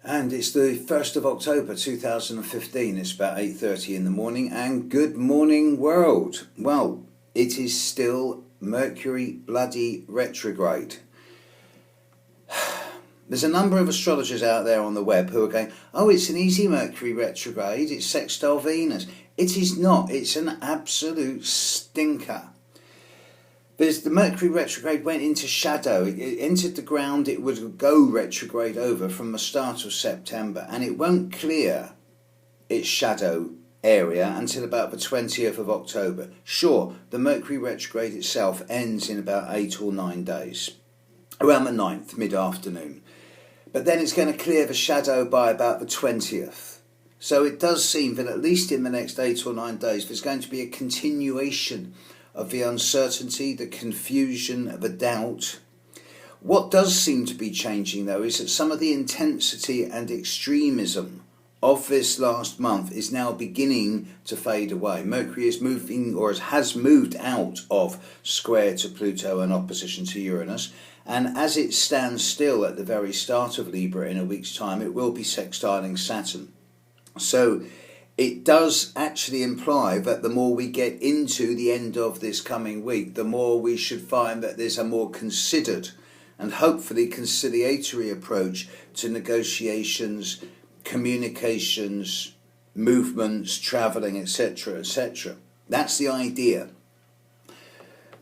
And it's the 1st of October 2015, it's about 8:30 in the morning, and good morning world. Well, it is still Mercury bloody retrograde. There's a number of astrologers out there on the web who are going, oh, it's an easy Mercury retrograde, it's sextile Venus. It is not, it's an absolute stinker. Because the Mercury retrograde went into shadow, it entered the ground it would go retrograde over from the start of September, and it won't clear its shadow area until about the 20th of October. Sure, the Mercury retrograde itself ends in about 8 or 9 days, around the 9th, mid-afternoon. But then it's going to clear the shadow by about the 20th. So it does seem that at least in the next 8 or 9 days there's going to be a continuation of the uncertainty, the confusion, the doubt. What does seem to be changing though is that some of the intensity and extremism of this last month is now beginning to fade away. Mercury is moving, or has moved out of square to Pluto and opposition to Uranus, and as it stands still at the very start of Libra in a week's time, it will be sextiling Saturn. So it does actually imply that the more we get into the end of this coming week, the more we should find that there's a more considered and hopefully conciliatory approach to negotiations, communications, movements, travelling, etc., etc. That's the idea.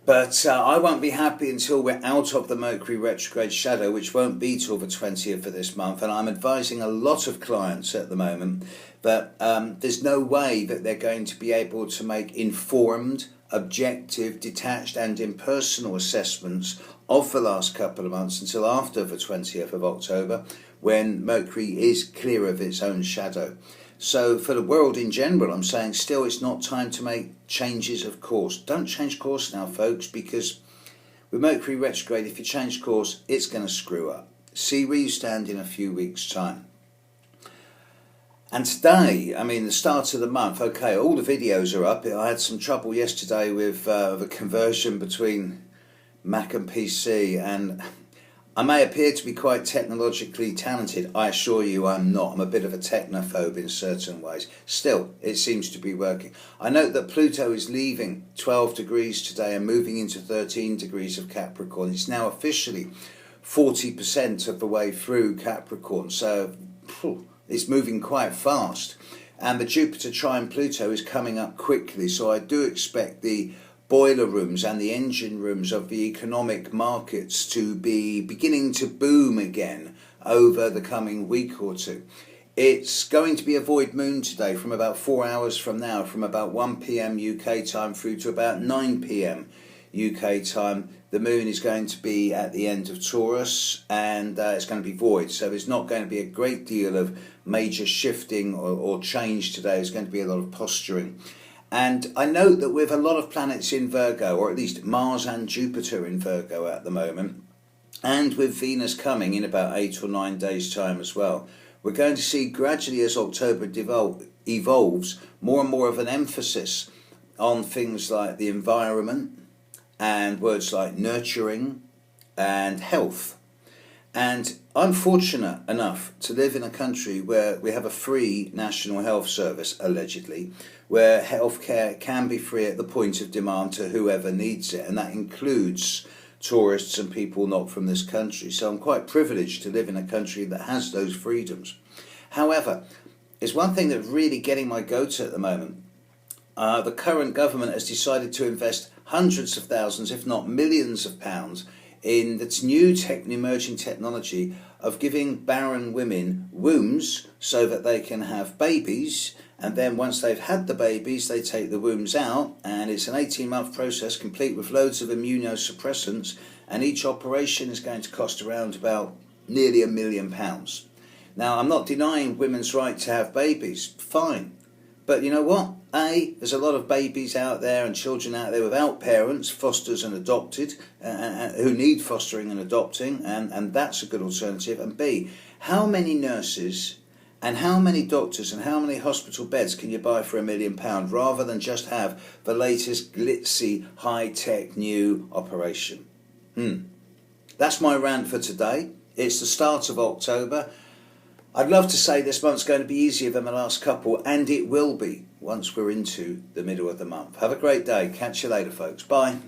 But I won't be happy until we're out of the Mercury retrograde shadow, which won't be till the 20th of this month. And I'm advising a lot of clients at the moment that there's no way that they're going to be able to make informed, objective, detached and impersonal assessments of the last couple of months until after the 20th of October, when Mercury is clear of its own shadow. So for the world in general, I'm saying still it's not time to make changes of course. Don't change course now, folks, because with Mercury retrograde, if you change course, it's going to screw up. See where you stand in a few weeks' time. And today, I mean, the start of the month, okay, all the videos are up. I had some trouble yesterday with the conversion between Mac and PC, and I may appear to be quite technologically talented. I assure you I'm not. I'm a bit of a technophobe in certain ways. Still, it seems to be working. I note that Pluto is leaving 12 degrees today and moving into 13 degrees of Capricorn. It's now officially 40% of the way through Capricorn. So it's moving quite fast. And the Jupiter trine Pluto is coming up quickly. So I do expect the boiler rooms and the engine rooms of the economic markets to be beginning to boom again over the coming week or two. It's going to be a void moon today from about 4 hours from now, from about 1 p.m. UK time through to about 9 p.m. UK time. The moon is going to be at the end of Taurus, and it's going to be void, so there's not going to be a great deal of major shifting or change today. There's going to be a lot of posturing. And I note that with a lot of planets in Virgo, or at least Mars and Jupiter in Virgo at the moment, and with Venus coming in about 8 or 9 days' time as well, we're going to see gradually as October evolves more and more of an emphasis on things like the environment and words like nurturing and health. And I'm fortunate enough to live in a country where we have a free national health service, allegedly, where healthcare can be free at the point of demand to whoever needs it, and that includes tourists and people not from this country. So I'm quite privileged to live in a country that has those freedoms. However, it's one thing that's really getting my goat at the moment. The current government has decided to invest hundreds of thousands, if not millions of pounds, in this new emerging technology of giving barren women wombs so that they can have babies, and then once they've had the babies they take the wombs out, and it's an 18-month process complete with loads of immunosuppressants, and each operation is going to cost around about nearly £1 million. Now, I'm not denying women's right to have babies, fine, but you know what? There's a lot of babies out there and children out there without parents, fosters and adopted, who need fostering and adopting, and that's a good alternative. And B, how many nurses and how many doctors and how many hospital beds can you buy for £1 million rather than just have the latest glitzy, high-tech new operation? That's my rant for today. It's the start of October. I'd love to say this month's going to be easier than the last couple, and it will be once we're into the middle of the month. Have a great day. Catch you later, folks. Bye.